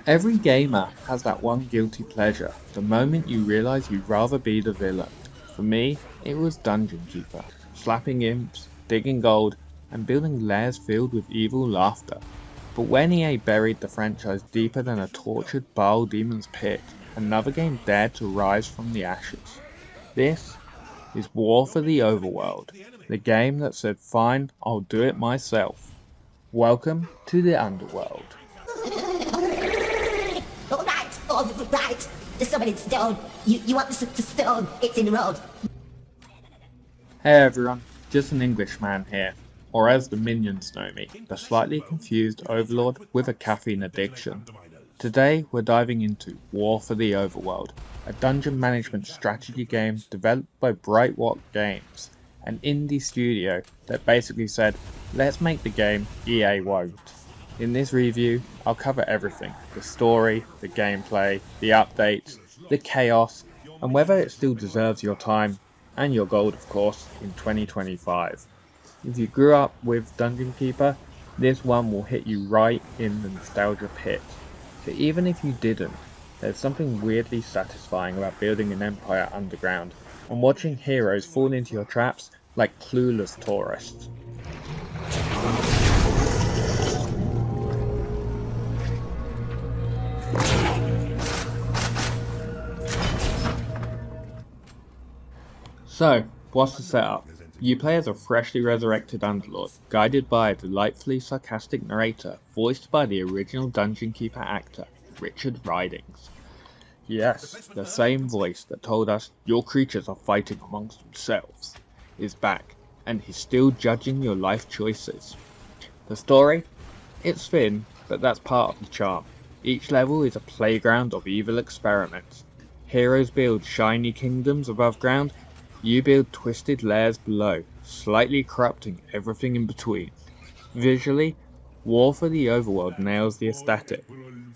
Every gamer has that one guilty pleasure, the moment you realise you'd rather be the villain. For me, it was Dungeon Keeper, slapping imps, digging gold, and building lairs filled with evil laughter. But when EA buried the franchise deeper than a tortured Bile Demon's pit, another game dared to rise from the ashes. This is War for the Overworld, the game that said fine, I'll do it myself. Welcome to the underworld. All right. There's someone in stone. You want the stone? It's in the road. Hey everyone, just an Englishman here, or as the minions know me, the slightly confused overlord with a caffeine addiction. Today we're diving into War for the Overworld, a dungeon management strategy game developed by Brightrock Games, an indie studio that basically said, let's make the game EA won't. In this review, I'll cover everything, the story, the gameplay, the updates, the chaos, and whether it still deserves your time, and your gold of course, in 2025. If you grew up with Dungeon Keeper, this one will hit you right in the nostalgia pit. So even if you didn't, there's something weirdly satisfying about building an empire underground, and watching heroes fall into your traps like clueless tourists. So, what's the setup? You play as a freshly resurrected underlord, guided by a delightfully sarcastic narrator, voiced by the original Dungeon Keeper actor, Richard Ridings. Yes, the same voice that told us your creatures are fighting amongst themselves is back, and he's still judging your life choices. The story? It's thin, but that's part of the charm. Each level is a playground of evil experiments. Heroes build shiny kingdoms above ground, you build twisted lairs below, slightly corrupting everything in between. Visually, War for the Overworld nails the aesthetic.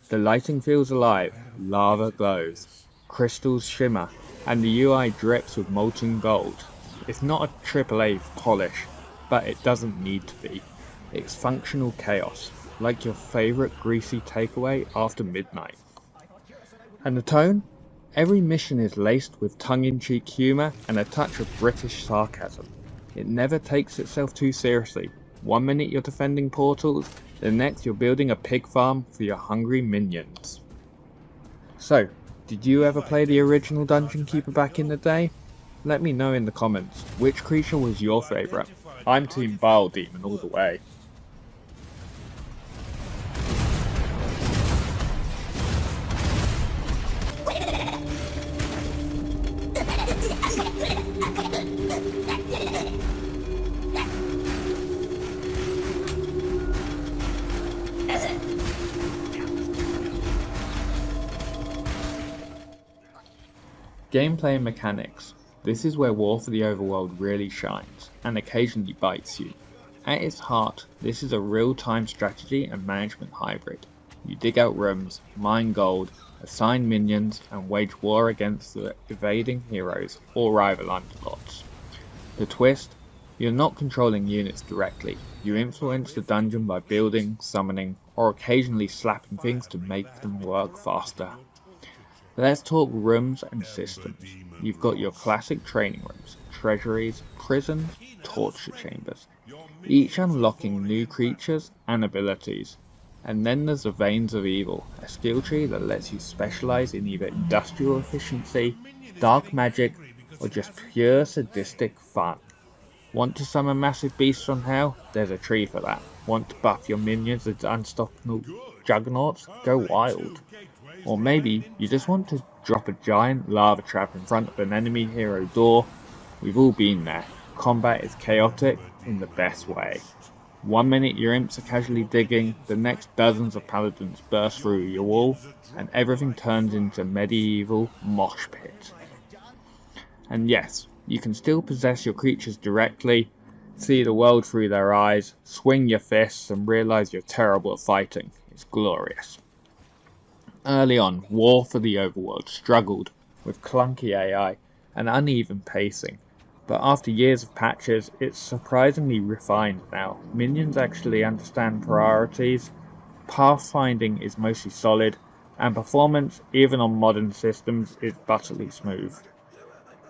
The lighting feels alive, lava glows, crystals shimmer, and the UI drips with molten gold. It's not a AAA polish, but it doesn't need to be. It's functional chaos, like your favourite greasy takeaway after midnight. And the tone? Every mission is laced with tongue-in-cheek humour and a touch of British sarcasm. It never takes itself too seriously. One minute you're defending portals, the next you're building a pig farm for your hungry minions. So, did you ever play the original Dungeon Keeper back in the day? Let me know in the comments, which creature was your favourite? I'm Team Bile Demon all the way. Gameplay and mechanics. This is where War for the Overworld really shines, and occasionally bites you. At its heart, this is a real-time strategy and management hybrid. You dig out rooms, mine gold, assign minions, and wage war against the evading heroes or rival underlords. The twist? You're not controlling units directly. You influence the dungeon by building, summoning, or occasionally slapping things to make them work faster. Let's talk rooms and systems. You've got your classic training rooms, treasuries, prisons, torture chambers, each unlocking new creatures and abilities. And then there's the Veins of Evil, a skill tree that lets you specialise in either industrial efficiency, dark magic, or just pure sadistic fun. Want to summon massive beasts from hell? There's a tree for that. Want to buff your minions as unstoppable juggernauts? Go wild. Or maybe you just want to drop a giant lava trap in front of an enemy hero door. We've all been there. Combat is chaotic in the best way. One minute your imps are casually digging, the next dozens of paladins burst through your wall, and everything turns into medieval mosh pit. And yes, you can still possess your creatures directly, see the world through their eyes, swing your fists and realise you're terrible at fighting. It's glorious. Early on, War for the Overworld struggled with clunky AI and uneven pacing, but after years of patches, it's surprisingly refined now. Minions actually understand priorities, pathfinding is mostly solid, and performance, even on modern systems, is butterly smooth.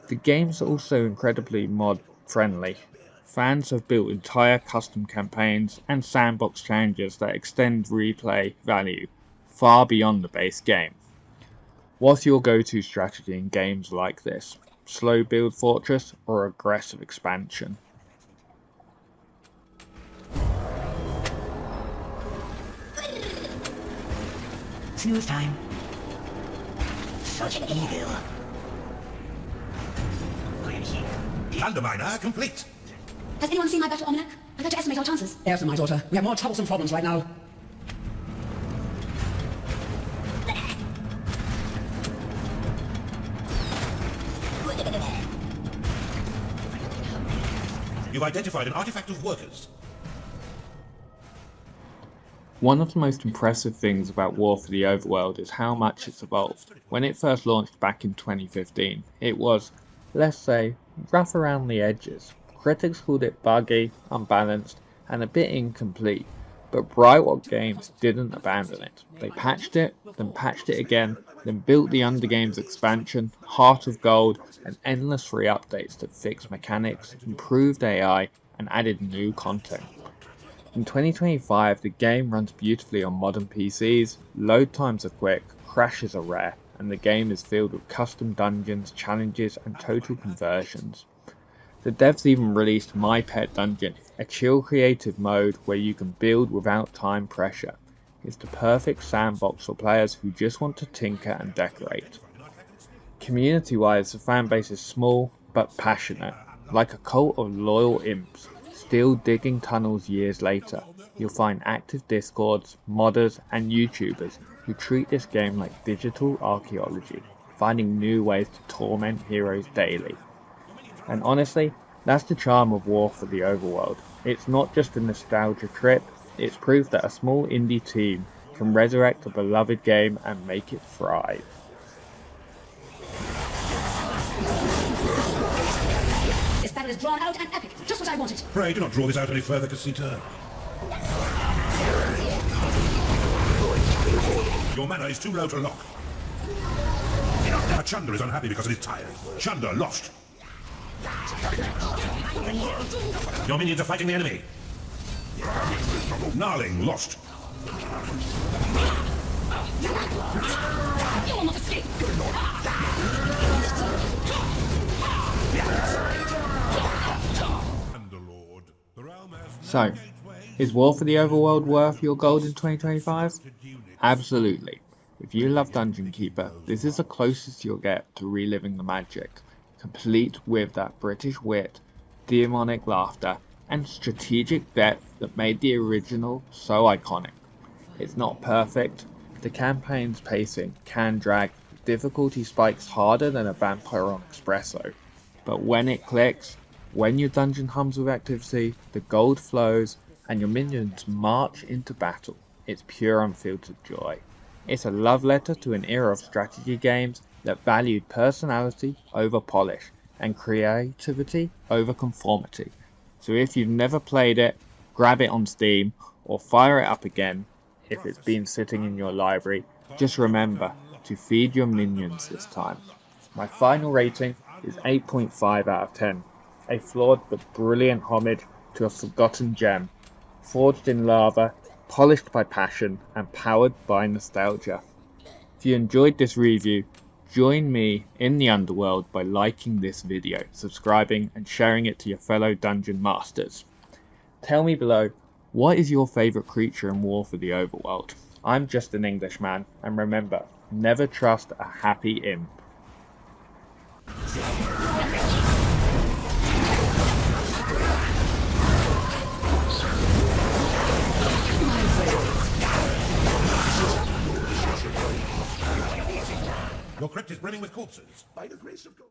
The game's also incredibly mod-friendly. Fans have built entire custom campaigns and sandbox challenges that extend replay value far beyond the base game. What's your go-to strategy in games like this? Slow build fortress or aggressive expansion? Snooze time. Such evil. Underminer complete. Has anyone seen my battle almanac? I'd like to estimate our chances. Yes, my daughter. We have more troublesome problems right now. You've identified an artifact of workers. One of the most impressive things about War for the Overworld is how much it's evolved. When it first launched back in 2015, it was, let's say, rough around the edges. Critics called it buggy, unbalanced, and a bit incomplete, but Brightrock Games didn't abandon it. They patched it again, then built the Undergames expansion, Heart of Gold, and endless free updates that fixed mechanics, improved AI, and added new content. In 2025, the game runs beautifully on modern PCs, load times are quick, crashes are rare, and the game is filled with custom dungeons, challenges, and total conversions. The devs even released My Pet Dungeon, a chill creative mode where you can build without time pressure. It's the perfect sandbox for players who just want to tinker and decorate. Community-wise, the fanbase is small but passionate, like a cult of loyal imps, still digging tunnels years later. You'll find active discords, modders, and YouTubers who treat this game like digital archaeology, finding new ways to torment heroes daily. And honestly, that's the charm of War for the Overworld. It's not just a nostalgia trip, it's proof that a small indie team can resurrect a beloved game and make it thrive. This battle is drawn out and epic, just what I wanted. Pray do not draw this out any further, Cassita. Your mana is too low to lock. A Chunder is unhappy because it is tired. Chunder lost. Your minions are fighting the enemy. Gnarling lost. You will not escape. Underlord. The realm has So, is War for the Overworld worth your gold in 2025? Absolutely. If you love Dungeon Keeper, this is the closest you'll get to reliving the magic, complete with that British wit, demonic laughter, and strategic depth that made the original so iconic. It's not perfect, the campaign's pacing can drag, difficulty spikes harder than a vampire on espresso, but when it clicks, when your dungeon hums with activity, the gold flows, and your minions march into battle, it's pure unfiltered joy. It's a love letter to an era of strategy games that valued personality over polish and creativity over conformity. So if you've never played it, grab it on Steam or fire it up again if it's been sitting in your library. Just remember to feed your minions this time. My final rating is 8.5 out of 10. A flawed but brilliant homage to a forgotten gem, forged in lava, polished by passion, and powered by nostalgia. If you enjoyed this review, join me in the underworld by liking this video, subscribing, and sharing it to your fellow dungeon masters. Tell me below, what is your favourite creature in War for the Overworld? I'm just an Englishman, and remember, never trust a happy imp. Your crypt is brimming with corpses. By the grace of God.